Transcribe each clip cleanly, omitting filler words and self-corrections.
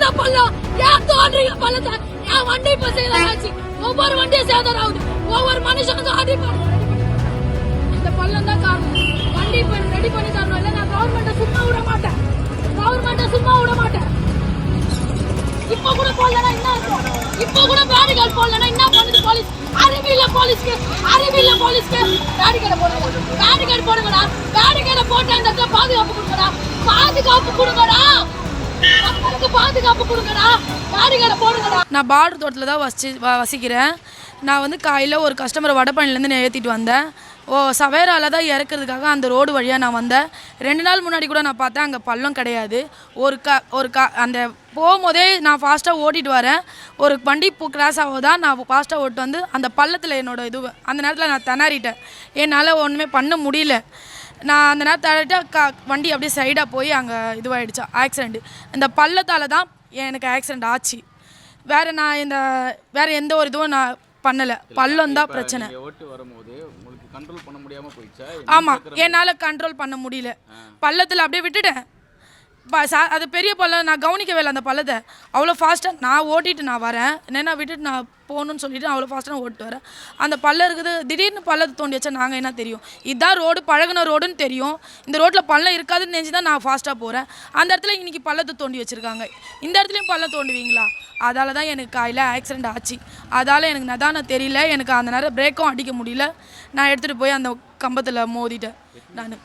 அந்த பள்ளம் ஏன் தோன்றீங்க பள்ளத்தை ஏன் வண்டி இப்ப செய்யறாச்சு ஒவ்வொரு வண்டியும் சேதராகுது ஒவ்வொரு மனுஷனுக்கும் அடிப்பாடு இந்த பள்ளம் தான் காரணம் வண்டி இப்ப ரெடி பண்ணி தரணும் இல்ல நான் கவர்மெண்ட்டை சும்மா விட மாட்டேன் இப்ப கூட போடலன்னா என்ன இருக்கும் இப்ப கூட பேரிகார்டு போடலன்னா என்ன பண்ணுது போலீஸ் அறிவியல போலீஸ்க்கு பேரிகார்டு போடுங்கடா பேரிகார்டு போட்டு அந்த இடத்துல பாதுகாப்பு கொடுங்கடா பாதுகாப்பு கொடுங்கடா பேரிகார்டு போடுங்கடா. நான் பார்டர் தோட்டத்தில் தான் வசிக்கிறேன். நான் வந்து காலையில் ஒரு கஸ்டமரை வடபழனிலேருந்து ஏற்றிட்டு வந்தேன். சவேரால தான் இறக்குறதுக்காக அந்த ரோடு வழியாக நான் வந்தேன். 2 நாள் முன்னாடி கூட நான் பார்த்தேன், அங்கே பள்ளம் கிடையாது. அந்த போகும்போதே நான் ஃபாஸ்ட்டாக ஓட்டிட்டு வரேன். ஒரு வண்டி கிராஸ் ஆகுதான் நான் ஃபாஸ்ட்டாக ஓட்டு வந்து அந்த பள்ளத்தில் என்னோடய அந்த நேரத்தில் நான் திணறிட்டேன். என்னால் ஒன்றுமே பண்ண முடியல. நான் அந்த நேரம் தடவிட்டு வண்டி அப்படியே சைடாக போய் அங்கே இதுவாகிடுச்சா ஆக்சிடெண்ட்டு. இந்த பள்ளத்தால் தான் எனக்கு ஆக்சிடெண்ட் ஆச்சு. வேறு எந்த ஒரு இதுவும் நான் பண்ணலை. பள்ளம் தான் பிரச்சனை. ஆமாம், என்னால் கண்ட்ரோல் பண்ண முடியல. பள்ளத்தில் அப்படியே விட்டுட்டேன். அது பெரிய பள்ளம், நான் கவனிக்கவே இல்லை அந்த பள்ளத்தை. அவ்வளோ ஃபாஸ்ட்டாக நான் ஓட்டிட்டு நான் வரேன். என்னென்னா விட்டுட்டு நான் போகணுன்னு சொல்லிவிட்டு அவ்வளோ ஃபாஸ்ட்டாக ஓட்டு வரேன். அந்த பள்ளம் இருக்குது. திடீர்னு பள்ளத்தை தோண்டி வச்சா நாங்கள் என்ன தெரியும்? இதுதான் ரோடு, பழகின ரோடுன்னு தெரியும். இந்த ரோட்டில் பள்ளம் இருக்காதுன்னு நினச்சி தான் நான் ஃபாஸ்ட்டாக போகிறேன். அந்த இடத்துல இன்றைக்கி பள்ளத்தை தோண்டி வச்சுருக்காங்க. இந்த இடத்துலையும் பள்ளம் தோண்டுவீங்களா? அதால் தான் எனக்கு காலையில் ஆக்சிடெண்ட் ஆச்சு. அதால் எனக்கு நதான தெரியல. எனக்கு அந்த நேரம் பிரேக்கும் அடிக்க முடியல. நான் எடுத்துகிட்டு போய் அந்த கம்பத்தில் மோதிட்டேன். நான்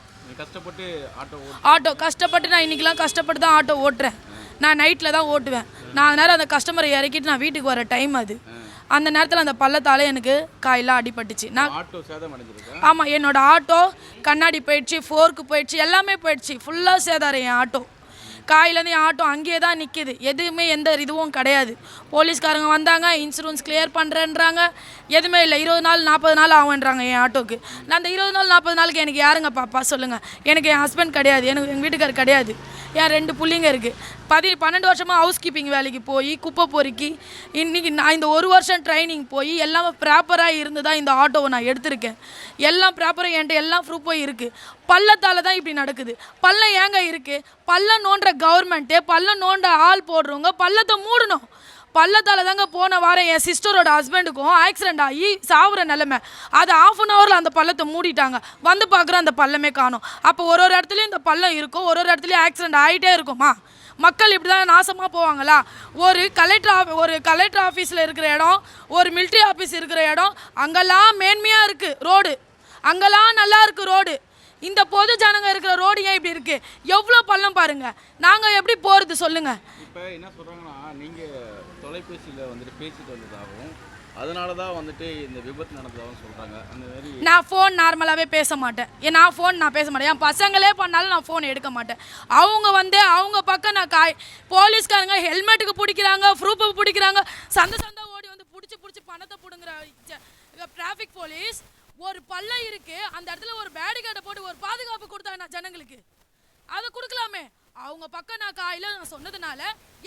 கஷ்டப்பட்டு நான் இன்றைக்கெலாம் கஷ்டப்பட்டு தான் ஆட்டோ ஓட்டுறேன். நான் நைட்டில் தான் ஓட்டுவேன். நான் அந்த நேரம் அந்த கஸ்டமரை இறக்கிட்டு நான் வீட்டுக்கு வர டைம் அது. அந்த நேரத்தில் அந்த பள்ளத்தால் எனக்கு காயெல்லாம் அடிபட்டுச்சு. ஆமாம், என்னோடய ஆட்டோ கண்ணாடி போயிடுச்சு, ஃபோர்க்கு போயிடுச்சு, எல்லாமே போயிடுச்சு. ஃபுல்லாக சேதாரம் என் ஆட்டோ. காயிலேருந்து என் ஆட்டோ அங்கேயே தான் நிற்கிது. எதுவுமே எந்த இதுவும் கிடையாது. போலீஸ்காரங்க வந்தாங்க, இன்சூரன்ஸ் கிளியர் பண்ணுறேன்றாங்க. எதுவுமே இல்லை. 20 நாள் 40 நாள் ஆகுன்றாங்க என் ஆட்டோக்கு. நான் அந்த 20 நாள் 40 நாளுக்கு எனக்கு யாருங்க பாப்பா சொல்லுங்கள்? எனக்கு என் ஹஸ்பண்ட் கிடையாது, எனக்கு எங்கள் வீட்டுக்கார் கிடையாது. என் 2 பிள்ளைங்க இருக்குது. 12 வருஷமாக ஹவுஸ் கீப்பிங் வேலைக்கு போய் குப்பை பொறுக்கி இன்றைக்கி நான் இந்த 1 வருஷம் ட்ரைனிங் போய் எல்லாமே ப்ராப்பராக இருந்து தான் இந்த ஆட்டோவை நான் எடுத்திருக்கேன். எல்லாம் ப்ராப்பராக என்கிட்ட எல்லாம் ப்ரூஃபும் இருக்குது. பள்ளத்தால் தான் இப்படி நடக்குது. பள்ளம் ஏங்க இருக்குது? பள்ளம் நோண்டுற கவர்மெண்ட்டு, பள்ளம் நோண்ட ஆள் போடுறவங்க பள்ளத்தை மூடணும். பள்ளத்தால் தாங்க போன வாரம் என் சிஸ்டரோட ஹஸ்பண்டுக்கும் ஆக்சிடெண்ட் ஆகி சாவுற நிலைமை. அது 1/2 hourல அந்த பள்ளத்தை மூடிட்டாங்க. வந்து பார்க்குறோம் அந்த பள்ளமே காணும். அப்போ ஒரு இடத்துலையும் இந்த பள்ளம் இருக்கும், ஒரு இடத்துலையும் ஆக்சிடெண்ட் ஆகிட்டே இருக்குமா? மக்கள் இப்படி தான் நாசமாக போவாங்களா? ஒரு கலெக்டர் ஆஃபீஸில் இருக்கிற இடம், ஒரு மிலிட்ரி ஆஃபீஸ் இருக்கிற இடம், அங்கெல்லாம் மேன்மையாக இருக்குது ரோடு, அங்கெல்லாம் நல்லா இருக்குது ரோடு. இந்த பொது ஜனங்க இருக்கிற ரோடு ஏன் இப்படி இருக்குது? எவ்வளோ பள்ளம் பாருங்கள். நாங்கள் எப்படி போகிறது சொல்லுங்கள்? இப்போ என்ன சொல்கிறாங்கன்னா, நீங்கள் தொலைபேசியில் வந்துட்டு பேசிட்டு வந்ததாகவும் அதனால தான் வந்துட்டு இந்த விபத்து நடந்ததாகவும் சொல்கிறாங்க. அந்த மாதிரி நான் ஃபோன் நார்மலாகவே பேச மாட்டேன். நான் பேச மாட்டேன். என் பசங்களே பண்ணாலும் நான் ஃபோன் எடுக்க மாட்டேன். அவங்க பக்கம் நான் போலீஸ்காரங்க ஹெல்மெட்டுக்கு பிடிக்கிறாங்க, ப்ரூஃபுக்கு பிடிக்கிறாங்க, சண்டை ஓடி வந்து பிடிச்சி பணத்தை பிடுங்குற டிராஃபிக் போலீஸ். ஒரு பள்ளம் இருக்குது, அந்த இடத்துல ஒரு பேரிகார்டை போட்டு ஒரு பாதுகாப்பு கொடுத்தாங்க ஜனங்களுக்கு. அதை கொடுக்கலாமே. அவங்க பக்கம் நான் காலையில் சொன்னதுனால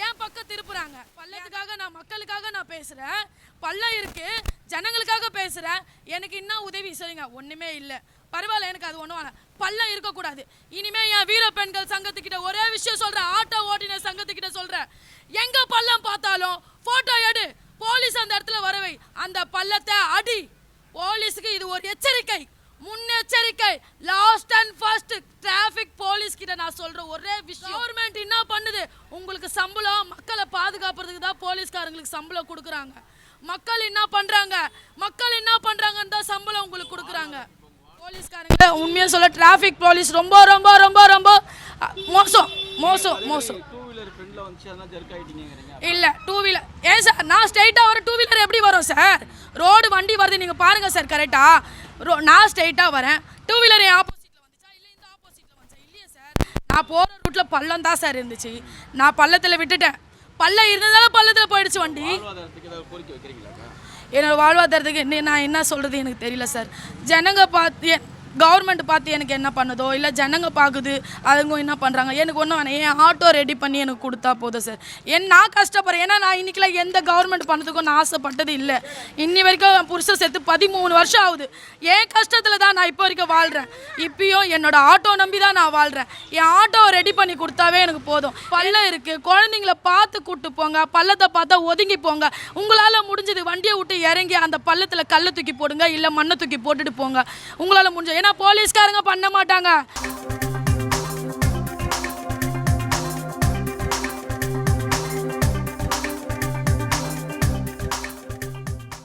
என் பக்கம் திருப்புறாங்க. பள்ளத்துக்காக நான் மக்களுக்காக நான் பேசுகிறேன். பள்ளம் இருக்குது, ஜனங்களுக்காக பேசுகிறேன். எனக்கு என்ன உதவி சொல்லுங்க? ஒன்றுமே இல்லை. பரவாயில்ல, எனக்கு அது ஒன்றும் வேணாம். பள்ளம் இருக்கக்கூடாது. இனிமேல் என் வீர பெண்கள் சங்கத்துக்கிட்ட ஒரே விஷயம் சொல்கிறேன், ஆட்டோ ஓட்டினர் சங்கத்துக்கிட்ட சொல்கிறேன், எங்கே பள்ளம் பார்த்தாலும் ஃபோட்டோ எடு, போலீஸ் அந்த இடத்துல வரவை, அந்த பள்ளத்தை அடி. போலீஸுக்கு இது ஒரு எச்சரிக்கை, முன்னெச்சரிக்கை. Last and first traffic police கிட்ட நான் சொல்ற ஒரே விஷயம், கவர்மெண்ட் என்ன பண்ணுது? உங்களுக்கு சம்பளம், மக்களை பாதுகாப்புறதுக்கு தான் போலீஸ்காரங்களுக்கு சம்பளம் கொடுக்குறாங்க. மக்கள் என்ன பண்றாங்கன்னு தான் சம்பளம் உங்களுக்கு கொடுக்குறாங்க. போலீஸ்காரங்க உண்மையா சொல்ல டிராஃபிக் போலீஸ் ரொம்ப ரொம்ப ரொம்ப ரொம்ப மோசம். இல்ல 2 வீலர் ஏன் சார்? நான் ஸ்ட்ரைட்டா வர 2 வீலர் எப்படி வரும் சார்? ரோடு வண்டி வருது, நீங்க பாருங்க சார். கரெக்டா நான் ஸ்ட்ரைட்டா வரேன், 2 வீலர் என் ஆப்போசிட்ல வந்துச்சா இல்ல இந்த ஆப்போசிட்ல வந்துச்சா? இல்லையே சார், நான் போற ரூட்ல பள்ளம் தான் சார் இருந்துச்சு. நான் பள்ளத்துல விட்டுட்டேன். பள்ளம் இருந்ததால பள்ளத்துல போயிடுச்சு வண்டி. என்னோட வாழ்வாதாரத்துக்கு நான் என்ன சொல்றது எனக்கு தெரியல சார். ஜனங்க பார்த்து கவர்மெண்ட் பார்த்து எனக்கு என்ன பண்ணுதோ இல்லை ஜனங்க பார்க்குது அதுங்க என்ன பண்ணுறாங்க எனக்கு ஒன்றும் வேணாம். என் ஆட்டோ ரெடி பண்ணி எனக்கு கொடுத்தா போதும் சார். நான் கஷ்டப்படுறேன். ஏன்னா நான் இன்றைக்கெலாம் எந்த கவர்மெண்ட் பண்ணதுக்கும் நான் ஆசைப்பட்டது இல்லை. இன்னி வரைக்கும் என் புருஷன் சேர்த்து 13 வருஷம் ஆகுது. என் கஷ்டத்தில் தான் நான் இப்போ வரைக்கும் வாழ்கிறேன். இப்பயும் என்னோட ஆட்டோ நம்பி தான் நான் வாழ்கிறேன். என் ஆட்டோவை ரெடி பண்ணி கொடுத்தாவே எனக்கு போதும். பள்ளம் இருக்குது, குழந்தைங்கள பார்த்து கூப்பிட்டு போங்க. பள்ளத்தை பார்த்தா ஒதுங்கி போங்க. உங்களால் முடிஞ்சது வண்டியை விட்டு இறங்கி அந்த பள்ளத்தில் கல்லை தூக்கி போடுங்க, இல்லை மண்ணை தூக்கி போட்டுட்டு போங்க. உங்களால் முடிஞ்ச. ஏன்னா போலீஸ்காரங்க பண்ண மாட்டாங்க.